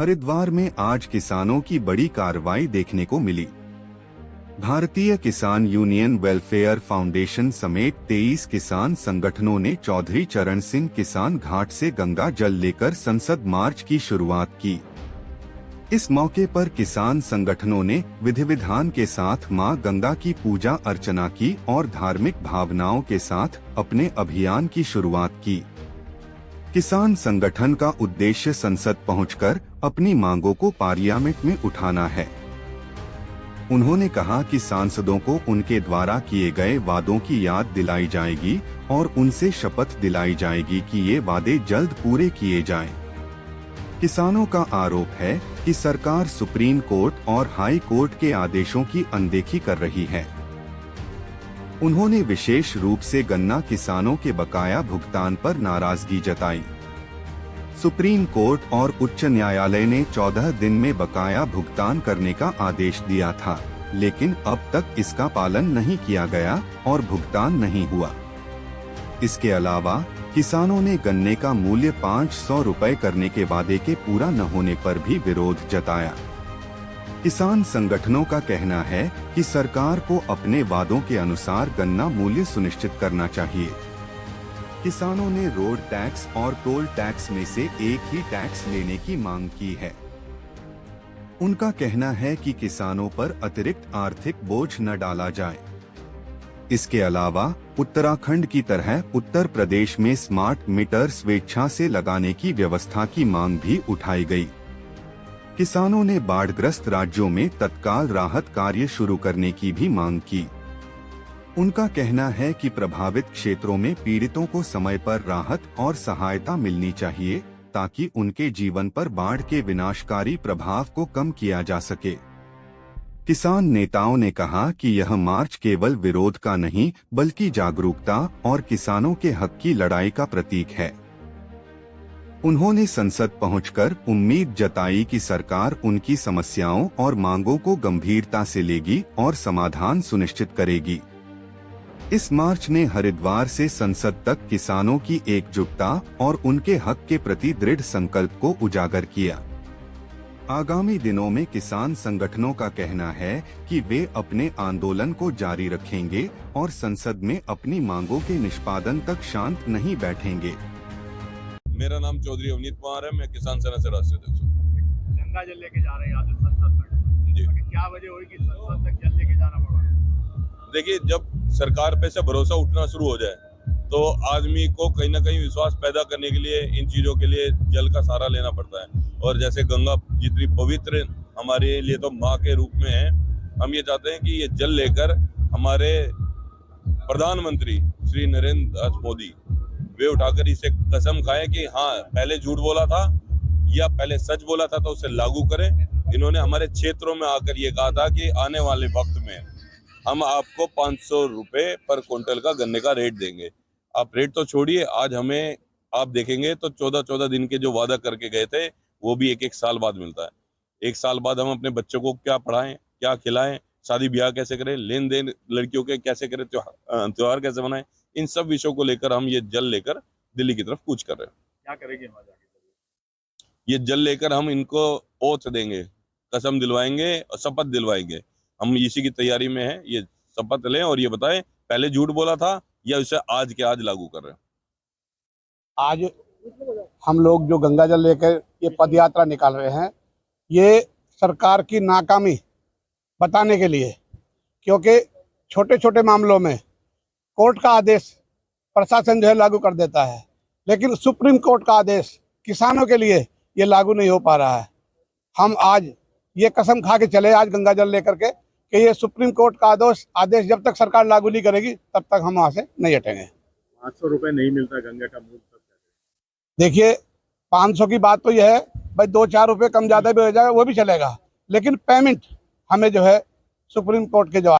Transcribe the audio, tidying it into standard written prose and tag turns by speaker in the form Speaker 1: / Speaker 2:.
Speaker 1: हरिद्वार में आज किसानों की बड़ी कार्रवाई देखने को मिली। भारतीय किसान यूनियन वेलफेयर फाउंडेशन समेत 23 किसान संगठनों ने चौधरी चरण सिंह किसान घाट से गंगा जल लेकर संसद मार्च की शुरुआत की। इस मौके पर किसान संगठनों ने विधि विधान के साथ मां गंगा की पूजा अर्चना की और धार्मिक भावनाओं के साथ अपने अभियान की शुरुआत की। किसान संगठन का उद्देश्य संसद पहुंचकर अपनी मांगों को पार्लियामेंट में उठाना है। उन्होंने कहा कि सांसदों को उनके द्वारा किए गए वादों की याद दिलाई जाएगी और उनसे शपथ दिलाई जाएगी कि ये वादे जल्द पूरे किए जाएं। किसानों का आरोप है कि सरकार सुप्रीम कोर्ट और हाई कोर्ट के आदेशों की अनदेखी कर रही है। उन्होंने विशेष रूप से गन्ना किसानों के बकाया भुगतान पर नाराजगी जताई। सुप्रीम कोर्ट और उच्च न्यायालय ने 14 दिन में बकाया भुगतान करने का आदेश दिया था, लेकिन अब तक इसका पालन नहीं किया गया और भुगतान नहीं हुआ। इसके अलावा किसानों ने गन्ने का मूल्य 500 रुपए करने के वादे के पूरा न होने पर भी विरोध जताया। किसान संगठनों का कहना है कि सरकार को अपने वादों के अनुसार गन्ना मूल्य सुनिश्चित करना चाहिए। किसानों ने रोड टैक्स और टोल टैक्स में से एक ही टैक्स लेने की मांग की है। उनका कहना है कि किसानों पर अतिरिक्त आर्थिक बोझ न डाला जाए। इसके अलावा उत्तराखंड की तरह उत्तर प्रदेश में स्मार्ट मीटर स्वेच्छा से लगाने की व्यवस्था की मांग भी उठाई गई। किसानों ने बाढ़ग्रस्त राज्यों में तत्काल राहत कार्य शुरू करने की भी मांग की। उनका कहना है कि प्रभावित क्षेत्रों में पीड़ितों को समय पर राहत और सहायता मिलनी चाहिए ताकि उनके जीवन पर बाढ़ के विनाशकारी प्रभाव को कम किया जा सके। किसान नेताओं ने कहा कि यह मार्च केवल विरोध का नहीं बल्कि जागरूकता और किसानों के हक की लड़ाई का प्रतीक है। उन्होंने संसद पहुंचकर उम्मीद जताई कि सरकार उनकी समस्याओं और मांगों को गंभीरता से लेगी और समाधान सुनिश्चित करेगी। इस मार्च ने हरिद्वार से संसद तक किसानों की एकजुटता और उनके हक के प्रति दृढ़ संकल्प को उजागर किया। आगामी दिनों में किसान संगठनों का कहना है कि वे अपने आंदोलन को जारी रखेंगे और संसद में अपनी मांगों के निष्पादन तक शांत नहीं बैठेंगे।
Speaker 2: मेरा नाम चौधरी अवनीत कुमार है। मैं किसान सेना से राष्ट्रीय अध्यक्ष हूँ।
Speaker 3: गंगा जल लेके जा रहे हैं आज संसद तक।
Speaker 2: जी,
Speaker 3: क्या वजह हुई कि संसद तक जल लेके जाना पड़ा?
Speaker 2: देखिए, जब सरकार पे से भरोसा उठना शुरू हो जाए तो आदमी को कहीं ना कहीं विश्वास पैदा करने के लिए इन चीजों के लिए जल का सहारा लेना पड़ता है। और जैसे गंगा जितनी पवित्र हमारे लिए तो माँ के रूप में है, हम ये चाहते हैं कि ये जल लेकर हमारे प्रधानमंत्री श्री नरेंद्र दास मोदी वे उठाकर इसे कसम खाएं कि हाँ, पहले झूठ बोला था या पहले सच बोला था तो उसे लागू करें। इन्होंने हमारे क्षेत्रों में आकर ये कहा था कि आने वाले वक्त में हम आपको 500 रुपए पर क्विंटल का गन्ने का रेट देंगे। आप रेट तो छोड़िए, आज हमें आप देखेंगे तो 14-14 दिन के जो वादा करके गए थे वो भी एक साल बाद मिलता है। एक साल बाद हम अपने बच्चों को क्या पढ़ाएं, क्या खिलाएं, शादी ब्याह कैसे करें, लेन देन लड़कियों के कैसे करें, त्योहार कैसे मनाएं, इन सब विषयों को लेकर हम ये जल लेकर दिल्ली की तरफ कूच कर रहे हैं।
Speaker 3: क्या करेंगे वहां जाके?
Speaker 2: ये जल लेकर हम इनको ओथ देंगे, कसम दिलवाएंगे और शपथ दिलवाएंगे। हम इसी की तैयारी में हैं। ये शपथ लें और ये बताएं पहले झूठ बोला था या इसे आज के आज लागू कर रहे हैं।
Speaker 4: आज हम लोग जो गंगा जल लेकर ये पद यात्रा निकाल रहे हैं, ये सरकार की नाकामी बताने के लिए, क्योंकि छोटे छोटे मामलों में कोर्ट का आदेश प्रशासन जो है लागू कर देता है, लेकिन सुप्रीम कोर्ट का आदेश किसानों के लिए ये लागू नहीं हो पा रहा है। हम आज ये कसम खा के चले आज गंगा जल लेकर के कि ये सुप्रीम कोर्ट का आदेश जब तक सरकार लागू नहीं करेगी तब तक हम वहाँ से नहीं हटेंगे।
Speaker 3: 500 रुपए नहीं मिलता गंगा का मूल्य।
Speaker 4: देखिए, 500 की बात तो यह है भाई, 2-4 रुपए कम ज़्यादा भी हो जाएगा वो भी चलेगा, लेकिन पेमेंट हमें जो है सुप्रीम कोर्ट के जो